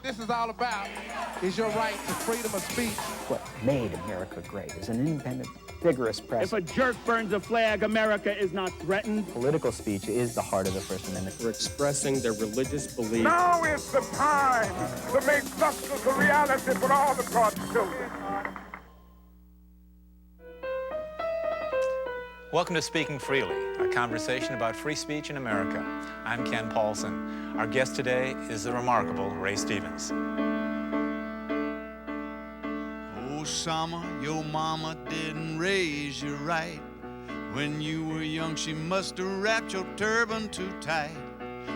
this is all about is your right to freedom of speech. What made America great is an independent, vigorous press. If a jerk burns a flag, America is not threatened. Political speech is the heart of the First Amendment. For expressing their religious beliefs. Now is the time to make justice a reality for all the God's children. Welcome to Speaking Freely, a conversation about free speech in America. I'm Ken Paulson. Our guest today is the remarkable Ray Stevens. Oh, Summer, your mama didn't raise you right. When you were young, she must have wrapped your turban too tight.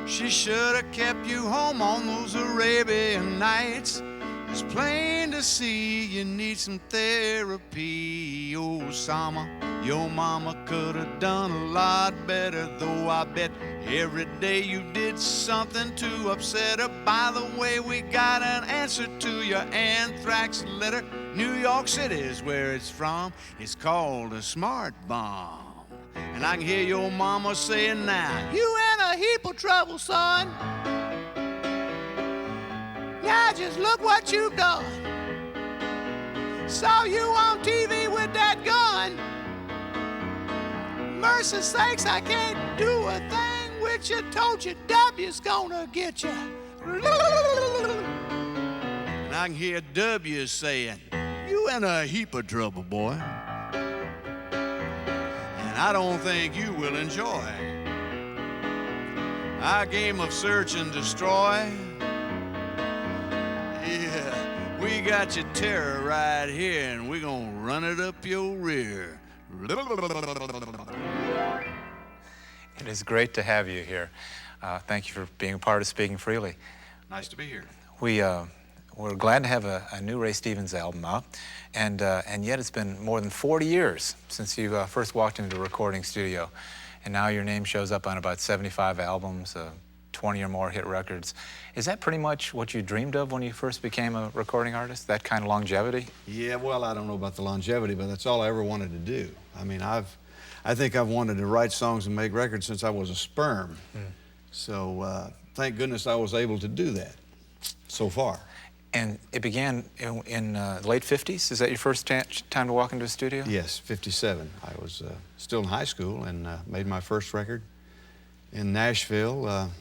She should have kept you home on those Arabian nights. It's plain to see you need some therapy. Oh, Summer, your mama could have done a lot better, though I bet every day you did something to upset her. By the way, we got an answer to your anthrax letter. New York City is where it's from. It's called a smart bomb. And I can hear your mama saying now, you in a heap of trouble, son. Now just look what you've done. Saw you on TV with that gun. Mercy sakes, I can't do a thing with you. Told you W's gonna get you. And I can hear W saying, you in a heap of trouble, boy. And I don't think you will enjoy our game of search and destroy. Yeah, we got your terror right here, and we're gonna run it up your rear. It is great to have you here. Thank you for being a part of Speaking Freely. Nice to be here. We're glad to have a new Ray Stevens album out, and yet it's been more than 40 years since you first walked into the recording studio, and now your name shows up on about 75 albums, 20 or more hit records. Is that pretty much what you dreamed of when you first became a recording artist, that kind of longevity? Yeah, well, I don't know about the longevity, but that's all I ever wanted to do. I mean, I think I've wanted to write songs and make records since I was a sperm. So thank goodness I was able to do that so far. And it began in the late 50s? Is that your first time to walk into a studio? Yes, 57. I was still in high school and made my first record in Nashville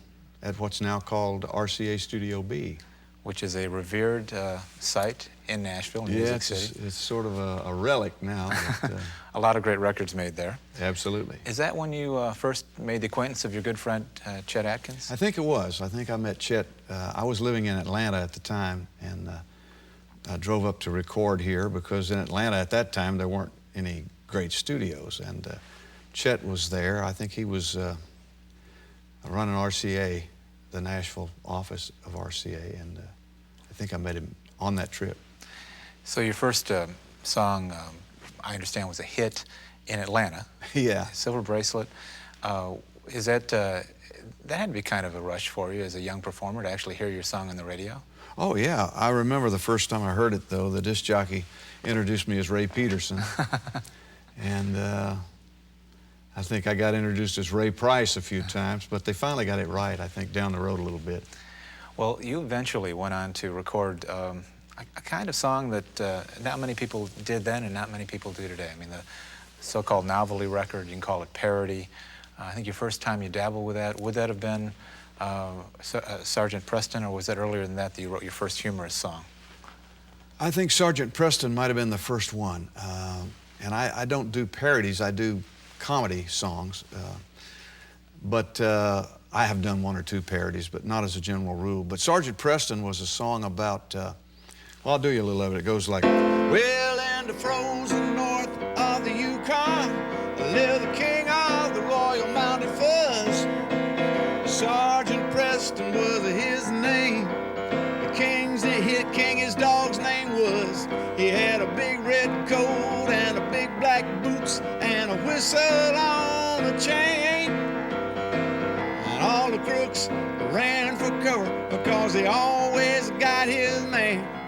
at what's now called RCA Studio B. Which is a revered site in Nashville, Music City. It's sort of a relic now. But, a lot of great records made there. Absolutely. Is that when you first made the acquaintance of your good friend, Chet Atkins? I think it was. I think I met Chet. I was living in Atlanta at the time, and I drove up to record here because in Atlanta at that time there weren't any great studios, and Chet was there. I think he was running RCA, the Nashville office of RCA, and I think I met him on that trip. So your first song, I understand, was a hit in Atlanta. Yeah. Silver Bracelet. Is that, that had to be kind of a rush for you as a young performer to actually hear your song on the radio? Oh, yeah. I remember the first time I heard it, though. The disc jockey introduced me as Ray Peterson. And I think I got introduced as Ray Price a few times, but they finally got it right, I think, down the road a little bit. Well, you eventually went on to record a kind of song that not many people did then and not many people do today. I mean, the so-called novelty record, you can call it parody. I think your first time you dabbled with that, would that have been Sergeant Preston, or was that earlier than that you wrote your first humorous song? I think Sergeant Preston might have been the first one. And I don't do parodies, I do comedy songs. But I have done one or two parodies, but not as a general rule. But Sergeant Preston was a song about, well, I'll do you a little of it. It goes like, well, in the frozen north of the Yukon, lived the king of the Royal Mounted Fuzz. Sergeant Preston was his name. The king, his dog's name was. He had a big red coat and a big black boots and a whistle on a chain. And all the crooks ran for cover because he always got his man.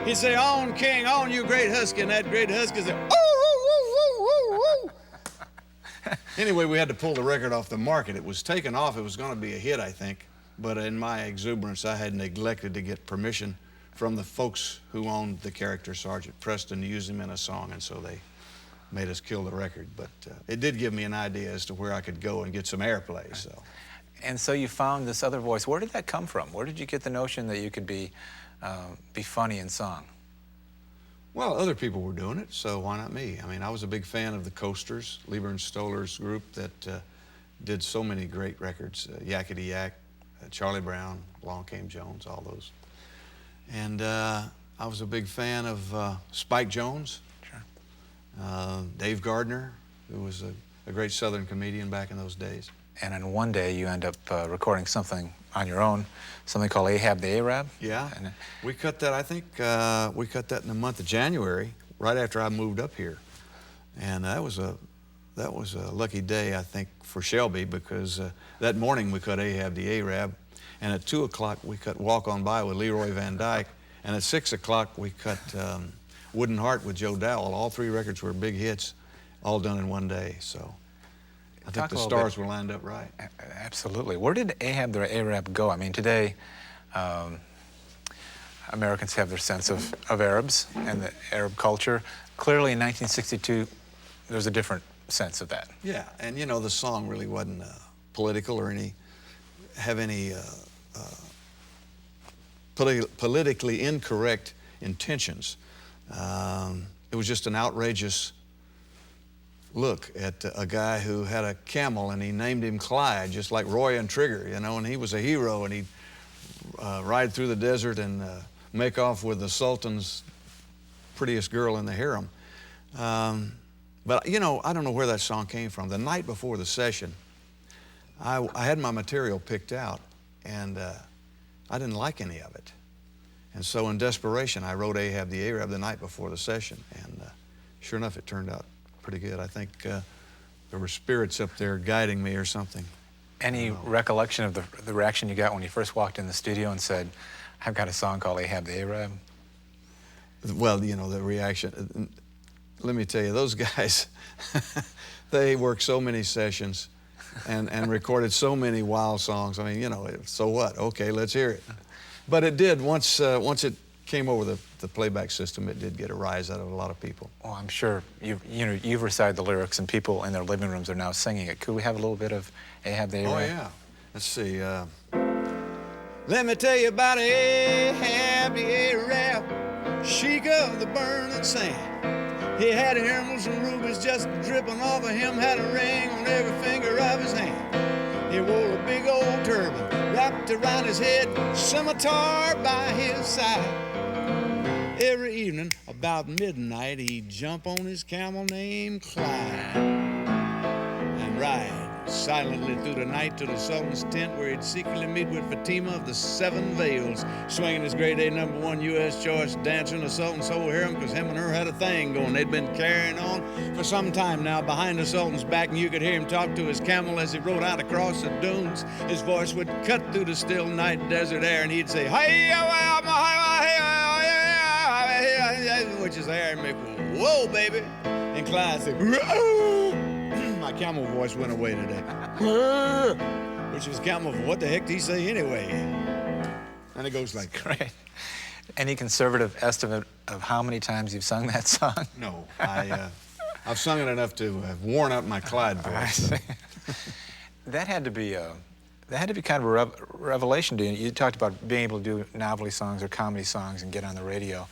He'd say, on, king, on, you great husky, and that great husky said, ooh, ooh, ooh, ooh, ooh. Anyway, we had to pull the record off the market. It was taken off. It was going to be a hit, I think. but in my exuberance, I had neglected to get permission from the folks who owned the character Sergeant Preston to use him in a song, and so they made us kill the record. But it did give me an idea as to where I could go and get some airplay. So. And so you found this other voice. Where did that come from? Where did you get the notion that you could be funny in song? Well, other people were doing it, so why not me? I mean, I was a big fan of the Coasters, Lieber and Stoller's group that did so many great records, Yakety Yak, Charlie Brown, Along Came Jones, all those. And I was a big fan of Spike Jones, sure. Dave Gardner, who was a great Southern comedian back in those days. And then one day you end up recording something on your own, something called Ahab the Arab. Yeah, and we cut that, I think, we cut that in the month of January, right after I moved up here. And that was a lucky day, I think, for Shelby, because that morning we cut Ahab the Arab, and at 2 o'clock we cut Walk On By with Leroy Van Dyke, and at 6 o'clock we cut Wooden Heart with Joe Dowell. All three records were big hits, all done in one day, so I think the stars were lined up right. Absolutely. Where did Ahab the Arab go? I mean, today Americans have their sense of Arabs and the Arab culture. Clearly in 1962 there's a different sense of that. Yeah, and you know, the song really wasn't political or have any politically incorrect intentions. It was just an outrageous look at a guy who had a camel and he named him Clyde, just like Roy and Trigger, you know, and he was a hero, and he'd ride through the desert and make off with the Sultan's prettiest girl in the harem. But, you know, I don't know where that song came from. The night before the session, I had my material picked out, and I didn't like any of it. And so in desperation, I wrote Ahab the Arab the night before the session, and sure enough, it turned out pretty good. I think there were spirits up there guiding me or something. Any recollection of the reaction you got when you first walked in the studio and said, I've got a song called Ahab the Arab? Well, you know, the reaction, let me tell you, those guys, they worked so many sessions and recorded so many wild songs. I mean, you know, so what? Okay, let's hear it. But it did, once it came over the playback system, it did get a rise out of a lot of people. Well, I'm sure you've recited the lyrics and people in their living rooms are now singing it. Could we have a little bit of Ahab the Arab? Oh, yeah. Let's see. Let me tell you about Ahab the Arab, sheik of the burning sand. He had emeralds and rubies just dripping off of him, had a ring on every finger of his hand. He wore a big old turban wrapped around his head, scimitar by his side. Every evening, about midnight, he'd jump on his camel named Clyde and ride silently through the night to the Sultan's tent, where he'd secretly meet with Fatima of the Seven Veils, swinging his grade A #1 U.S. choice, dancing the Sultan's whole harem, because him and her had a thing going. They'd been carrying on for some time now behind the Sultan's back, and you could hear him talk to his camel as he rode out across the dunes. His voice would cut through the still night desert air, and he'd say, which is air and make, whoa, baby. And Clyde said, my camel voice went away today. Which was camel, what the heck did he say anyway? And it goes like, great. Any conservative estimate of how many times you've sung that song? No, I've sung it enough to have worn out my Clyde voice. That had to be kind of a revelation to you. You talked about being able to do novelty songs or comedy songs and get on the radio,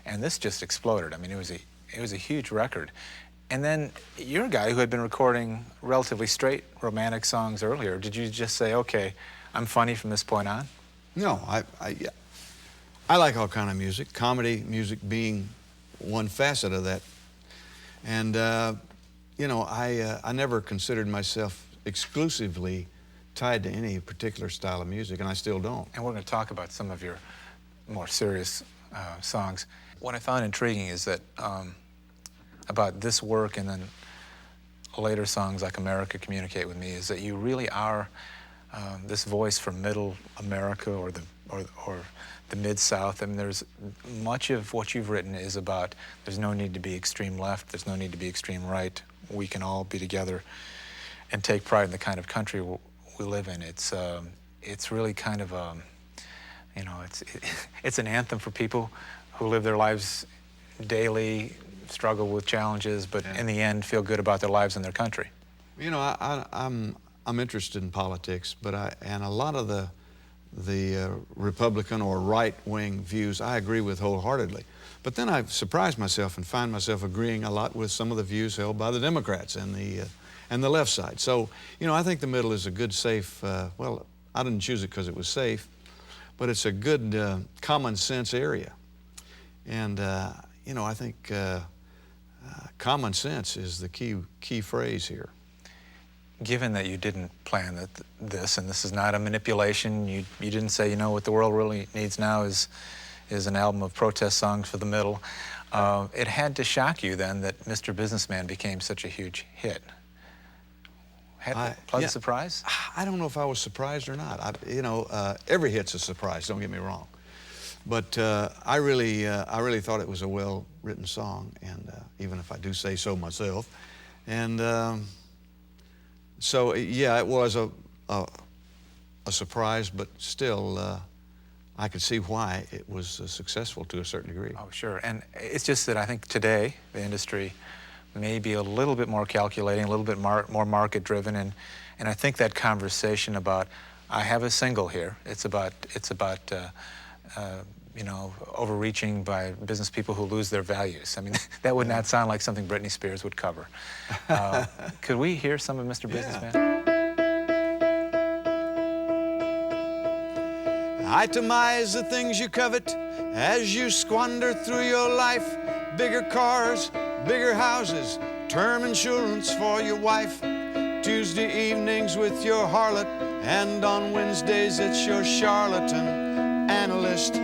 and this just exploded. I mean, it was a huge record. And then you're a guy who had been recording relatively straight romantic songs earlier. Did you just say, okay, I'm funny from this point on? No, I like all kind of music, comedy music being one facet of that. And, you know, I never considered myself exclusively tied to any particular style of music, and I still don't. And we're going to talk about some of your more serious songs. What I found intriguing is that about this work and then later songs like America Communicate With Me is that you really are this voice for middle America or the Mid-South. I mean, there's much of what you've written is about there's no need to be extreme left, there's no need to be extreme right. We can all be together and take pride in the kind of country we live in. It's it's really kind of it's an anthem for people who live their lives daily, struggle with challenges, but in the end feel good about their lives and their country. You know, I'm interested in politics, but and a lot of the Republican or right-wing views I agree with wholeheartedly. But then I surprise myself and find myself agreeing a lot with some of the views held by the Democrats and the left side. So, you know, I think the middle is a good, safe, well, I didn't choose it because it was safe, but it's a good common sense area. And, you know, I think common sense is the key phrase here. Given that you didn't plan this, and this is not a manipulation, you didn't say, you know, what the world really needs now is an album of protest songs for the middle. It had to shock you then that Mr. Businessman became such a huge hit. Pleasant surprise? I don't know if I was surprised or not. You know, every hit's a surprise, don't get me wrong. But I really thought it was a well-written song, and even if I do say so myself. And so, yeah, it was a surprise, but still, I could see why it was successful to a certain degree. Oh, sure. And it's just that I think today the industry may be a little bit more calculating, a little bit more market-driven, and I think that conversation about, I have a single here, it's about you know, overreaching by business people who lose their values. I mean, that would not sound like something Britney Spears would cover. Could we hear some of Mr. Businessman? Itemize the things you covet as you squander through your life. Bigger cars, bigger houses, term insurance for your wife. Tuesday evenings with your harlot, and on Wednesdays it's your charlatan analyst.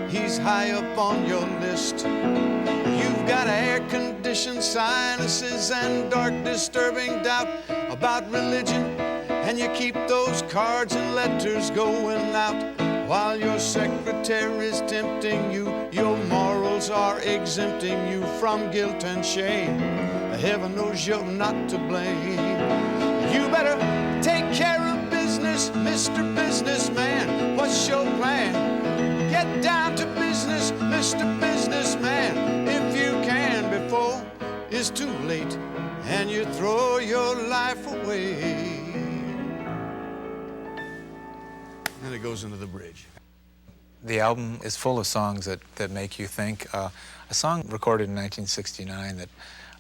He's high up on your list. You've got air-conditioned sinuses and dark, disturbing doubt about religion, and you keep those cards and letters going out. While your secretary's tempting you, your morals are exempting you from guilt and shame. Heaven knows you're not to blame. You better take care of business, Mr. Businessman. What's your plan? Get down to business, Mr. Businessman, if you can, before it's too late and you throw your life away. And it goes into the bridge. The album is full of songs that make you think. A song recorded in 1969 that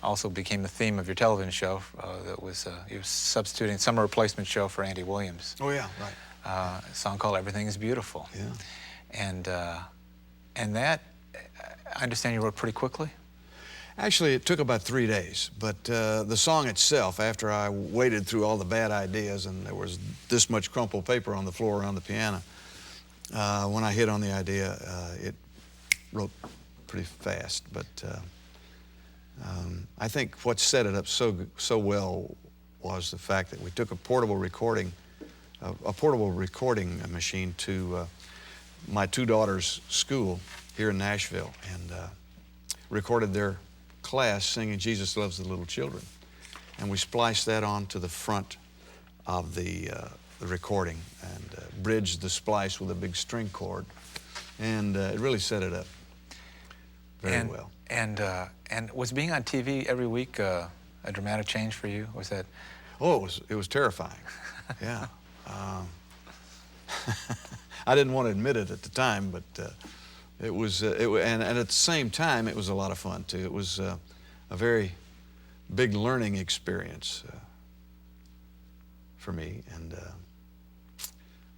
also became the theme of your television show, that was, you were substituting summer replacement show for Andy Williams. Oh, yeah, right. A song called Everything is Beautiful. Yeah. And that, I understand you wrote pretty quickly? Actually, it took about 3 days, but the song itself, after I waded through all the bad ideas and there was this much crumpled paper on the floor around the piano, when I hit on the idea, it wrote pretty fast. But I think what set it up so well was the fact that we took a portable recording machine to my two daughters' school here in Nashville, and recorded their class singing Jesus Loves the Little Children. And we spliced that onto the front of the recording and bridged the splice with a big string chord. And it really set it up very well. And was being on TV every week a dramatic change for you? Was that? Oh, it was terrifying. Yeah. I didn't want to admit it at the time, but it was, and at the same time, it was a lot of fun too. It was a very big learning experience for me. And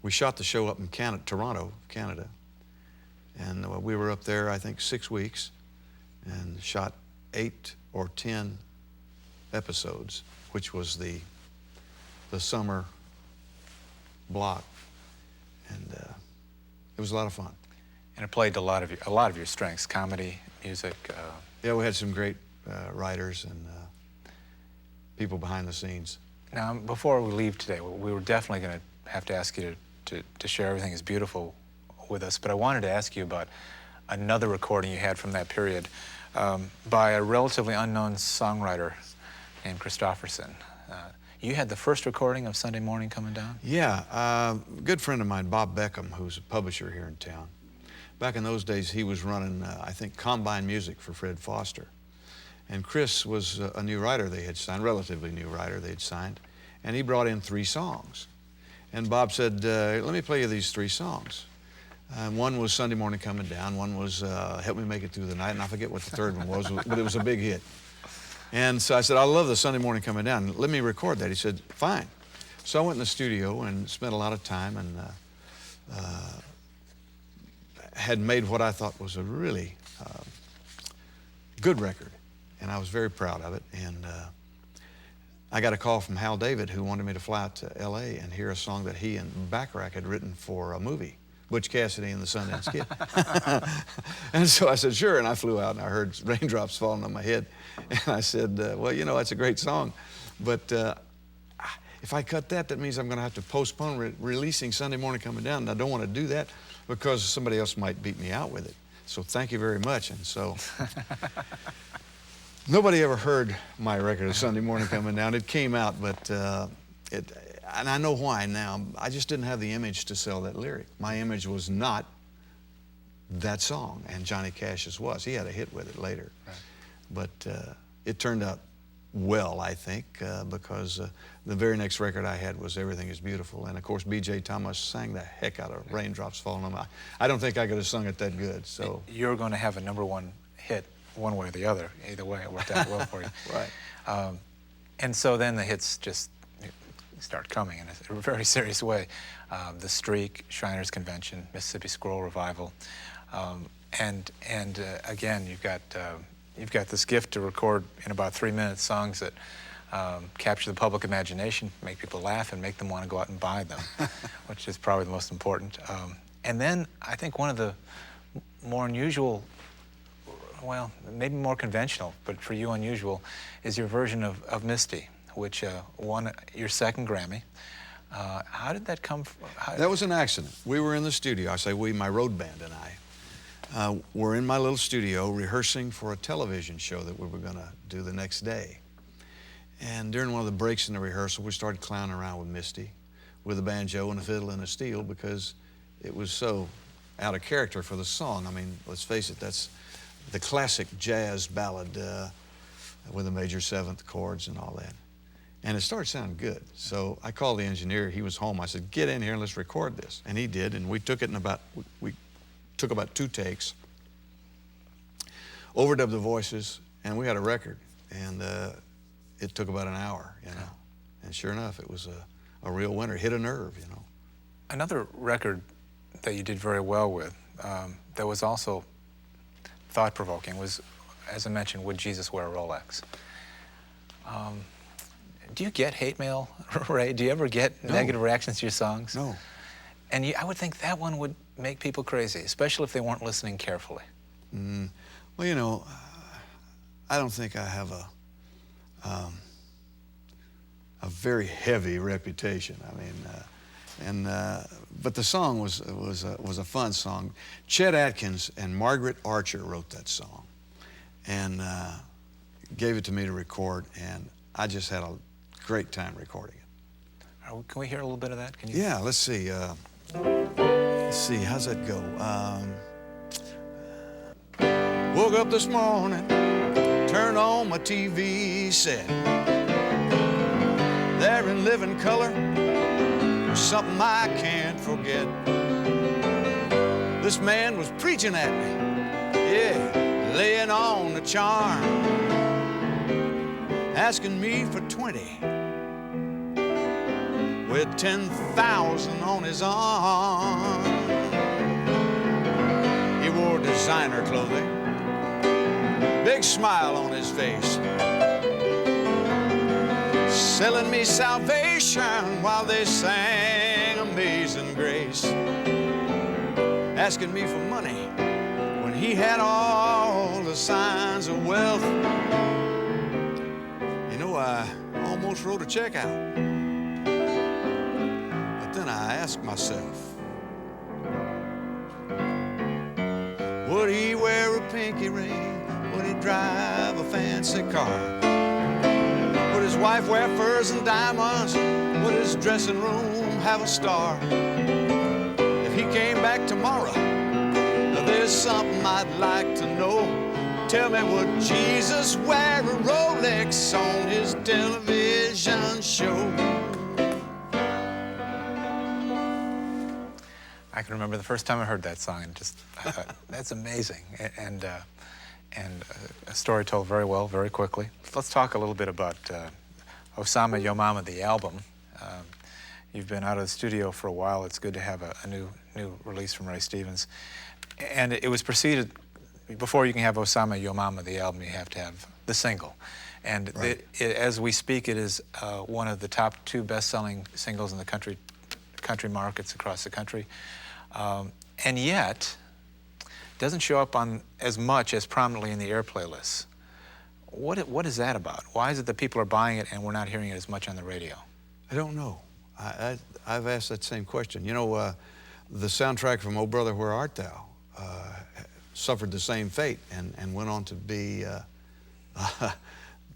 we shot the show up in Toronto, Canada. And we were up there, I think, 6 weeks and shot 8 or 10 episodes, which was the summer block. And it was a lot of fun. And it played to a lot of your strengths: comedy, music. Yeah, we had some great writers and people behind the scenes. Now, before we leave today, we were definitely going to have to ask you to share Everything is Beautiful with us, but I wanted to ask you about another recording you had from that period by a relatively unknown songwriter named Christopherson. You had the first recording of Sunday Morning Coming Down? Yeah, a good friend of mine, Bob Beckham, who's a publisher here in town. Back in those days, he was running, I think, Combine Music for Fred Foster. And Chris was a new writer they had signed, relatively new writer they had signed, and he brought in 3 songs. And Bob said, let me play you these 3 songs. One was Sunday Morning Coming Down, one was Help Me Make It Through the Night, and I forget what the third one was, but it was a big hit. And so I said, I love the Sunday Morning Coming Down. Let me record that. He said, fine. So I went in the studio and spent a lot of time and had made what I thought was a really good record. And I was very proud of it. And I got a call from Hal David, who wanted me to fly out to L.A. and hear a song that he and Bacharach had written for a movie, Butch Cassidy and the Sundance Kid. And so I said, sure, and I flew out and I heard raindrops falling on my head. And I said, well, you know, that's a great song, but if I cut that, that means I'm gonna have to postpone releasing Sunday Morning Coming Down, and I don't want to do that because somebody else might beat me out with it. So thank you very much. And so nobody ever heard my record of Sunday Morning Coming Down. It came out, but and I know why now. I just didn't have the image to sell that lyric. My image was not that song, and Johnny Cash's was. He had a hit with it later. Right. But it turned out well, I think, because the very next record I had was Everything Is Beautiful. And of course, B.J. Thomas sang the heck out of Raindrops Falling on My... I don't think I could have sung it that good, so... You're going to have a *1 hit one way or the other. Either way, it worked out well for you. Right. And so then the hits just start coming in a very serious way. The Streak, Shriners Convention, Mississippi Squirrel Revival. And again, you've got this gift to record in about 3 minutes songs that capture the public imagination, make people laugh, and make them want to go out and buy them, which is probably the most important. And then I think one of the more unusual, well, maybe more conventional, but for you unusual, is your version of Misty, which won your second Grammy. How did that come from? That was an accident. We were in the studio. I say we, my road band and I. We're in my little studio rehearsing for a television show that we were going to do the next day. And during one of the breaks in the rehearsal, we started clowning around with Misty, with a banjo and a fiddle and a steel, because it was so out of character for the song. I mean, let's face it, that's the classic jazz ballad with the major seventh chords and all that. And it started sounding good. So I called the engineer. He was home. I said, get in here and let's record this. And he did, and we took it in we took about 2 takes, overdubbed the voices, and we had a record. And it took about an hour, you know. And sure enough, it was a real winner, hit a nerve, you know. Another record that you did very well with, that was also thought-provoking, was, as I mentioned, Would Jesus Wear a Rolex? Do you get hate mail, Ray? Do you ever get negative reactions to your songs? No. And I would think that one would make people crazy, especially if they weren't listening carefully. Well, you know, I don't think I have a very heavy reputation. I mean, but the song was a fun song. Chet Atkins and Margaret Archer wrote that song, and gave it to me to record, and I just had a great time recording it. Can we hear a little bit of that? Can you? Yeah, let's see. Let's see, how's that go? Woke up this morning, turned on my TV set. There in living color was something I can't forget. This man was preaching at me, yeah, laying on the charm, asking me for 20 with 10,000 on his arm. He wore designer clothing, big smile on his face, selling me salvation while they sang Amazing Grace, asking me for money when he had all the signs of wealth. You know, I almost wrote a check out. Then I asked myself, would he wear a pinky ring? Would he drive a fancy car? Would his wife wear furs and diamonds? Would his dressing room have a star? If he came back tomorrow, there's something I'd like to know. Tell me, would Jesus wear a Rolex on his television show? I can remember the first time I heard that song, and just I thought, that's amazing, and a story told very well, very quickly. Let's talk a little bit about Osama Yo Mama, the album. You've been out of the studio for a while. It's good to have a new release from Ray Stevens, and it was preceded. Before you can have Osama Yo Mama, the album, you have to have the single, and right. As we speak, it is one of the top 2 best-selling singles in the country markets across the country. And yet, doesn't show up on as much as prominently in the airplay lists. What is that about? Why is it that people are buying it and we're not hearing it as much on the radio? I don't know. I've asked that same question. You know, the soundtrack from Oh Brother, Where Art Thou suffered the same fate and went on to be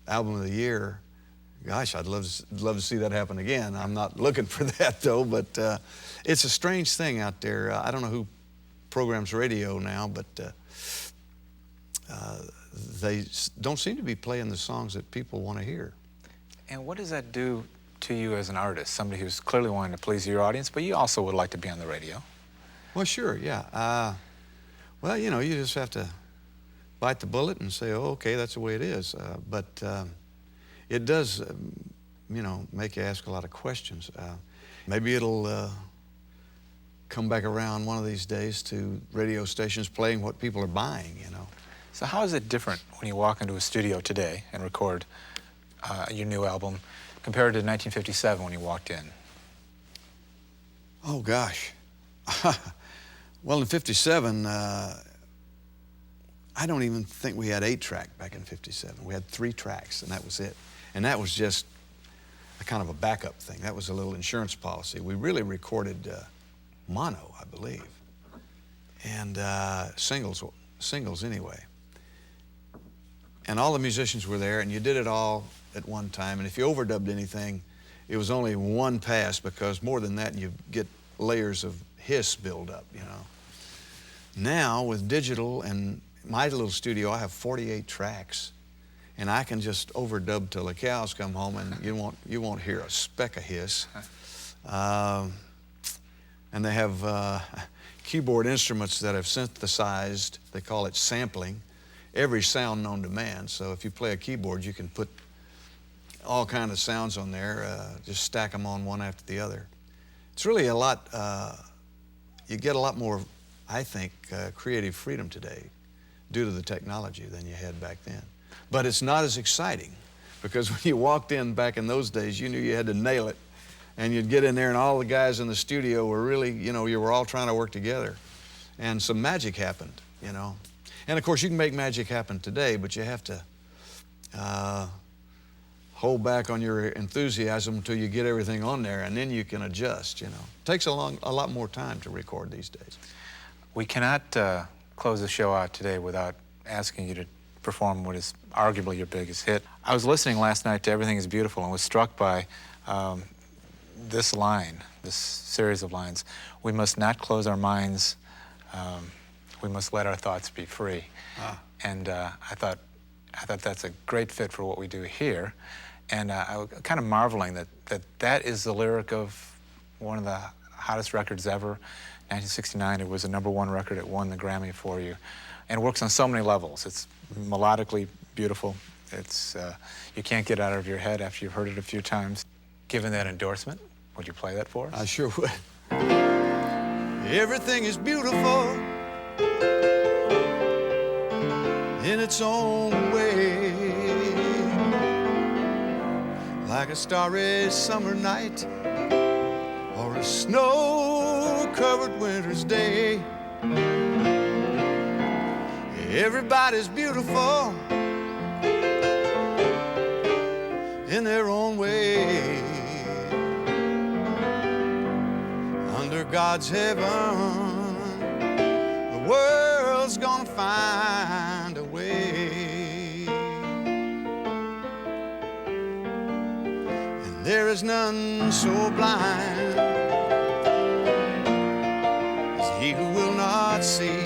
Album of the Year. Gosh, I'd love to see that happen again. I'm not looking for that, though, but it's a strange thing out there. I don't know who programs radio now, but they don't seem to be playing the songs that people want to hear. And what does that do to you as an artist, somebody who's clearly wanting to please your audience, but you also would like to be on the radio? Well, sure, yeah. Well, you know, you just have to bite the bullet and say, oh, okay, that's the way it is. But it does, you know, make you ask a lot of questions. Maybe it'll come back around one of these days to radio stations playing what people are buying, you know. So how is it different when you walk into a studio today and record your new album compared to 1957 when you walked in? Oh, gosh. Well, in 57, I don't even think we had 8-track back in 57. We had 3 tracks, and that was it. And that was just a kind of a backup thing. That was a little insurance policy. We really recorded mono, I believe, and singles anyway. And all the musicians were there, and you did it all at one time. And if you overdubbed anything, it was only one pass, because more than that, you get layers of hiss build up, you know. Now, with digital and my little studio, I have 48 tracks, and I can just overdub till the cows come home, and you won't hear a speck of hiss. And they have keyboard instruments that have synthesized, they call it sampling, every sound known to man. So if you play a keyboard, you can put all kinds of sounds on there, just stack them on one after the other. It's really a lot, you get a lot more, I think, creative freedom today due to the technology than you had back then. But it's not as exciting, because when you walked in back in those days, you knew you had to nail it. And you'd get in there, and all the guys in the studio were really, you know, you were all trying to work together. And some magic happened, you know. And of course, you can make magic happen today, but you have to hold back on your enthusiasm until you get everything on there, and then you can adjust, you know. It takes a lot more time to record these days. We cannot close the show out today without asking you to perform what is arguably your biggest hit. I was listening last night to Everything is Beautiful and was struck by this line, this series of lines: we must not close our minds, we must let our thoughts be free. And I thought that's a great fit for what we do here. And I was kind of marveling that is the lyric of one of the hottest records ever. 1969, it was a #1 record. It won the Grammy for you. And it works on so many levels. It's melodically beautiful. It's, you can't get it out of your head after you've heard it a few times. Given that endorsement, would you play that for us? I sure would. Everything is beautiful in its own way, like a starry summer night or a snow-covered winter's day. Everybody's beautiful in their own way. Under God's heaven, the world's gonna find a way. is none so blind as he who will not see.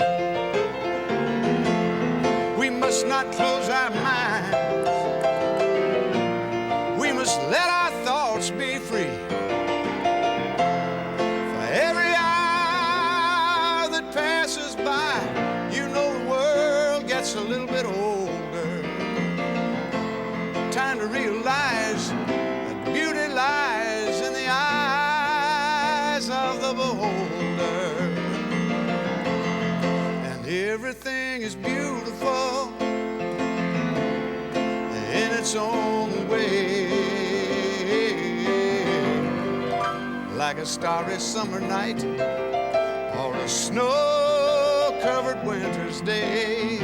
We must not close our minds. We must let our thoughts be free. For every hour that passes by, you know the world gets a little bit older. Time to realize that beauty lies in the eyes of the beholder. And everything is beautiful in its own way, like a starry summer night or a snow-covered winter's day.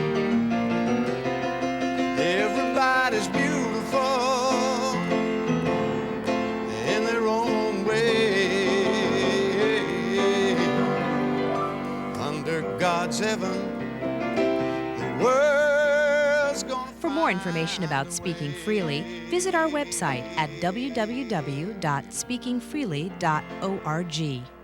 Everybody's beautiful in their own way. Under God's heaven, the world's gonna For more information about Speaking Freely, visit our website at www.speakingfreely.org.